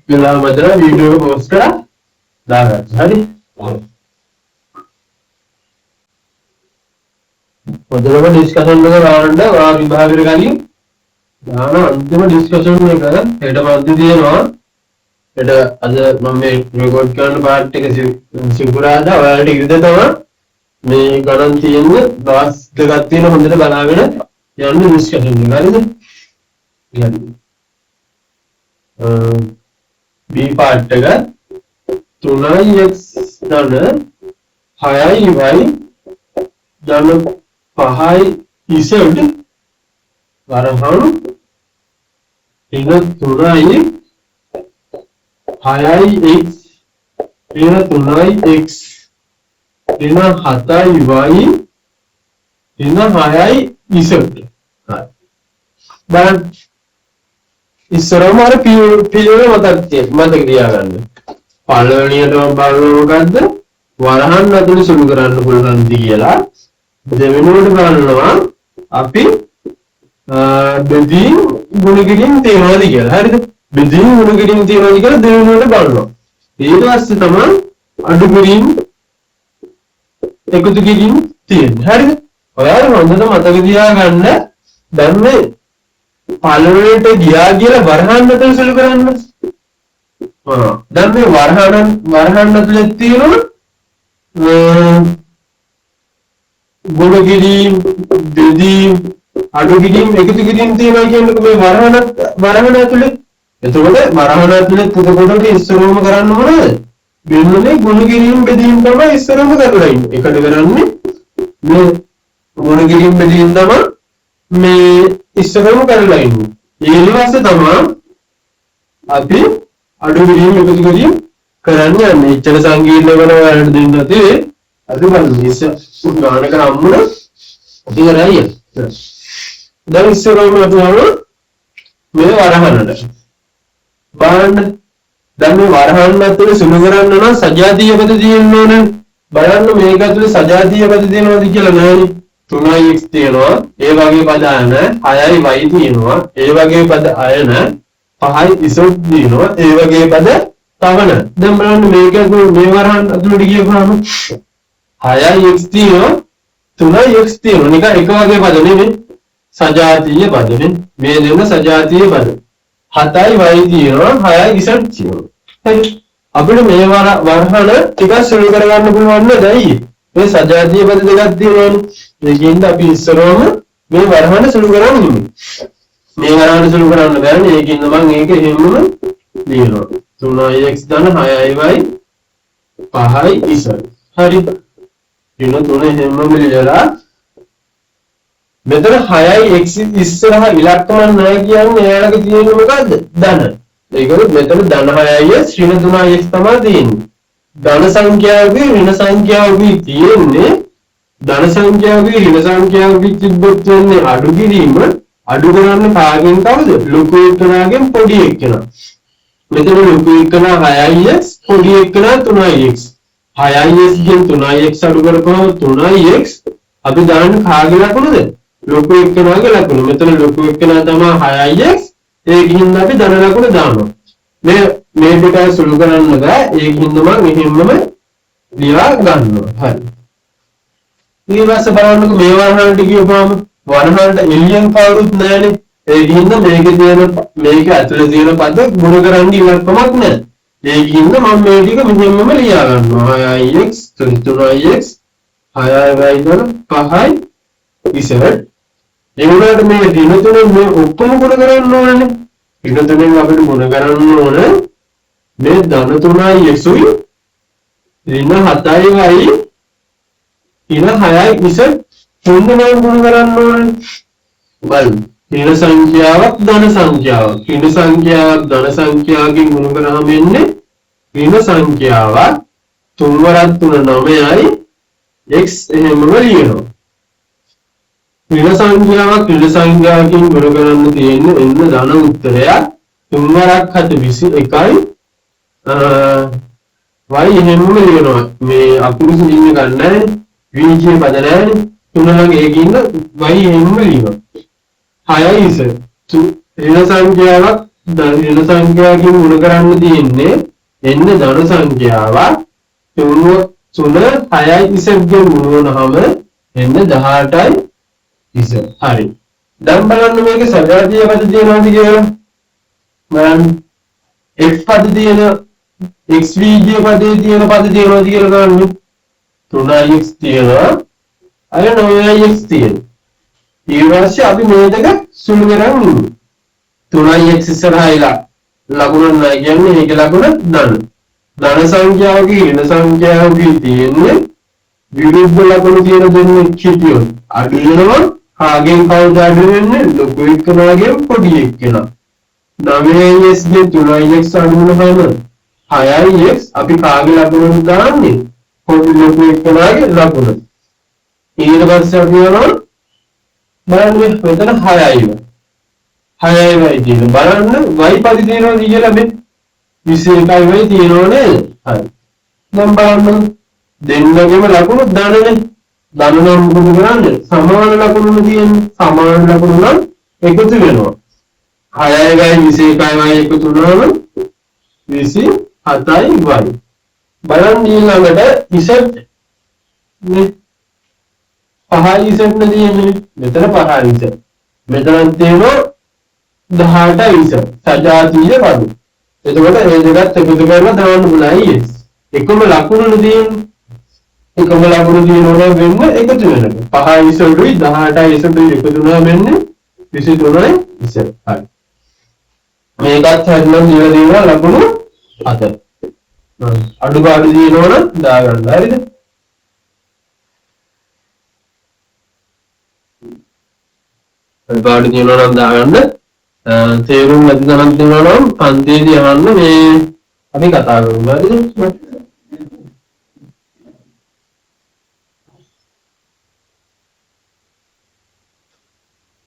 වෙලා මතර වීඩියෝ එක පෝස්ට් කරලා දාගන්න. හරි. මොදලම ඩිස්කෂන් එක ගන්න ඔයා විභාගෙට ගලින් දාන අන්තිම ඩිස්කෂන් එක හෙට මන්ති තියෙනවා. හෙට අද මම මේ රෙකෝඩ් කරන පාර්ට් එක සිකුරාදා ඔයාලට ඉරිද තමයි මේ ගණන් තියෙන්නේ දවස් දෙකක් තියෙන හොඳට බලාගෙන යන්න ඩිස්කෂන් එක. හරිද? හරි. B පාර්ට් එක 3x ධන 6y ධන 5y z වරහන් ඉන 3y 6yx ඉන 3yx ඉන 7y ඉන 6yz. බලන්න ඉස්සරහම අර පිළිවෙල මතක තියාගන්න. පළවෙනියටම බලන මොකද්ද? වරහන් අතුල සුළු කරන්න පුළුවන්ද කියලා. දෙවෙනුවට බලනවා අපි බෙදීම් ගුණ කිරීම තියනවාද කියලා. හරිද? බෙදීම් ගුණ කිරීම තියනවාද කියලා දෙවෙනුවට බලනවා. ඊට පස්සේ තමයි අඩු කිරීම එකතු කිරීම තියෙන්නේ. හරිද? ඔයාලා හොඳට මතක තියාගන්න. දැන් මේ පළවෙනිට ගියා කියලා වරහන් අතුල සුළු කරන්න. දැන් මේ වරහන් අතුලේ තියෙනවා ගුණ කිරීම බෙදීම් අඩු කිරීම එකතු කිරීම තියෙනවා කියන්නේ මේ වරහන ඇතුලේ. එතකොට වරහන ඇතුලේ එතකොට ඉස්සරවම කරන්න මොනවද? වෙනනේ ගුණ කිරීම බෙදීම තමයි ඉස්සරවම කරලා ඉන්නේ. එකට කරන්නේ මේ ගුණ කිරීම බෙදීම තමයි මේ ඉස්සරවම කරලා ඉන්නේ. ඊට පස්සේ තමයි අපි අඩු කිරීම එකතු කිරීම කරන්න යන්නේ. ඉච්ඡන සංකීර්ණ වෙන වලට දෙන්න තියෙන්නේ අද බලන්නේ උදාහරණයක් හම්බුන ඉතිරයි. දැන් ඉස්සරහම අපුවම මේ වරහනට බලන්න. දැන් මේ වරහන් ඇතුලේ සුළු කරන්න නම් සජාතීය පද තියෙන්න ඕනේ. බලන්න මේක ඇතුලේ සජාතීය පද තියෙනවද කියලා නෑනේ. 3x තියෙනවා, ඒ වගේ පද අයන 6y තියෙනවා, ඒ වගේ පද අයන 5y z තියෙනවා, ඒ වගේ පද තවන. දැන් බලන්න මේක ඇතුලේ මේ වරහන් ඇතුලට ගියපුවාම 6x තියෙනවා 3x තියෙනවා. නිකන් එක වගේ පද නෙමෙයි. සජාතීය පද නේ. මේ දෙන්න සජාතීය පද. 7y තියෙනවා 6y z තියෙනවා. හරි. අපිට මේ වරහන ටිකක් සුළු කරගන්න පුළුවන් නේද? ඇයි? මේ සජාතීය පද දෙකක් තියෙනවානේ. ඒකින්ද අපි ඉස්සරවම මේ වරහන සුළු කරන්නේ. මේ වරහන සුළු කරන්න බෑනේ. ඒකින්ද මම ඒක එහෙමම ලියනවා. 3x ධන 6y 5y z. හරි. ඉන්න 3 හැමෝම ලියලා මෙතන 6x ඉස්සරහ ඉලක්කම නැහැ කියන්නේ එයාලගේ තියෙන්නේ මොකද්ද? ධන. ඒකවල මෙතන ධන 6x ඍණ 3x තමයි තියෙන්නේ. ධන සංඛ්‍යාවගේ ඍණ සංඛ්‍යාවගේ තියෙන්නේ ධන සංඛ්‍යාවගේ ඍණ සංඛ්‍යාවගේ තිබ්බොත් වෙන්නේ අඩු කිරීම. අඩු කරන්නේ කාගෙන් කවුද? ලොකු එක්කනාගෙන් පොඩි එක්කනා. මෙතන ලොකු එක්කනා 6x පොඩි එක්කනා 3x. 6x ගෙන් 3x අඩු කරපුවම 3x අපි දාන්නේ කාගේ ලකුණද? ලොකු එක්කනාගේ ලකුණ. මෙතන ලොකු එක්කනා තමයි 6x. ඒකින්ද අපි ධන ලකුණ දානවා. මේ දෙක සුළු කරන්න බෑ. ඒකින්ද මම මෙහෙමම ලියා ගන්නවා. හරි. ඊට පස්සේ බලන්නකො මේ වරහනට කියපුවාම වරහනට එළියෙන් කවුරුත් නැහැනේ. ඒකින්ද මේකේ තියෙන මේක ඇතුලේ තියෙන පද ගුණ කරන්න ඉලක්කමක් නැහැ. ඒකින්ද මම මේ ටික මෙහෙමම ලියා ගන්නවා. 6x 3x 6y ධන 5y z. ඒ වුණාට මේ දින තුනේ මේ ඔක්කොම ගුණ කරන්න ඕනනේ. දින තුනෙන් අපිට ගුණ කරන්න ඕන මේ ධන 3y x උයි ඍණ 7y ඉන 6y z තුන් දෙනාම ගුණ කරන්න ඕනේ. බලන්න. ඍණ සංඛ්‍යාවක් ධන සංඛ්‍යාවක්. ඍණ සංඛ්‍යාවක් ධන සංඛ්‍යාවකින් ගුණ කරාම එන්නේ ඍණ සංඛ්‍යාවක් 3 වරක් 3 9යි x එහෙමම ලියනවා. ඍණ සංඛ්‍යාවක් ඍණ සංඛ්‍යාවකින් ගුණ කරන්න තියෙන්නේ එන්න ධන උත්තරයක් 3 වරක් 7 21යි y එහෙමම ලියනවා. මේ අකුරු සිහින්න ගන්නෑ. විජේ පද නැහැ. 3 ළඟ ඒකින්ද y එහෙමම ලියනවා. 6යි z ඍණ සංඛ්‍යාවක් ඍණ සංඛ්‍යාවකින් ගුණ කරන්න තියෙන්නේ එන්න ධන සංඛ්‍යාවක් 3 6යි 20 ගෙන් ගුණ වුණාම එන්න 18යි 20. හරි. දැන් බලන්න මේකේ සජාතීය පද තියෙනවද කියලා. බලන්න x පද තියෙන x වීජ්‍ය පදේ තියෙන පද තියෙනවද කියලා ගන්න. 3x තියෙනවා. අය 9x තියෙනවා. ඊට පස්සේ අපි මේ දෙක සුළු කරන් ඉමු. 3x ඉස්සරහයිලා ලකුණ නැහැ කියන්නේ මේක ලකුණ ධන. ධන සංඛ්‍යාවකී ඍණ සංඛ්‍යාවකී තියෙන්නේ විරුද්ධ ලකුණු තියෙන දෙන්නේ හිටියොත් අඩු වෙනවා. කාගෙන් කවුද අඩු වෙන්නේ? ලොකු එක්කෙනාගෙන් පොඩි එක්කෙනා. 9x ගේ 3x අඩු වෙනවම 6x අපි කාගේ ලකුණු දාන්නේ? පොඩි ලොකු එක්කෙනාගේ ලකුණ. ඊට පස්සේ අපි යනවා බලන්න මෙතන 6යි. 6යි තියෙන බලන්න y පදි තියෙනවද කියලා මේ 21යි තියෙනව නේද? හරි. දැන් බලන්න දෙන්නගෙම ලකුණු ධනනේ. ධන නම් මොකද කරන්නේ? සමාන ලකුණුනේ තියෙන්නේ. සමාන ලකුණු නම් එකතු වෙනවා. 6යි 21යි එකතු වුණාම 27යි y. බලන්න ඊළඟට z නේ 5යි z නේ තියෙන්නේ. මෙතන 5යි z. මෙතන තියෙනවා 18යි z. සජාතීය පද. එතකොට මේ දෙකත් එකතු කරලා දාන්න බුණයි x. එකම ලකුණුනේ තියෙන්නේ. එකම ලකුණු තියෙනවා වෙන්න එකතු වෙනවා. 5යි z යි 18යි z එකතු වෙනවා වෙන්නේ 23යි z. හරි. මේකත් හරිනම් දීලා දෙනවා ලකුණු 7. අඩුපාඩු දිනනවනම් දාගන්න. හරිද? අඩුපාඩු දිනනවනම් දාගන්න. තේරුම් නැති තරම් දිනනවනම් පන්තියේදී අහන්න මේ අපි කතා කරමු. හරිද?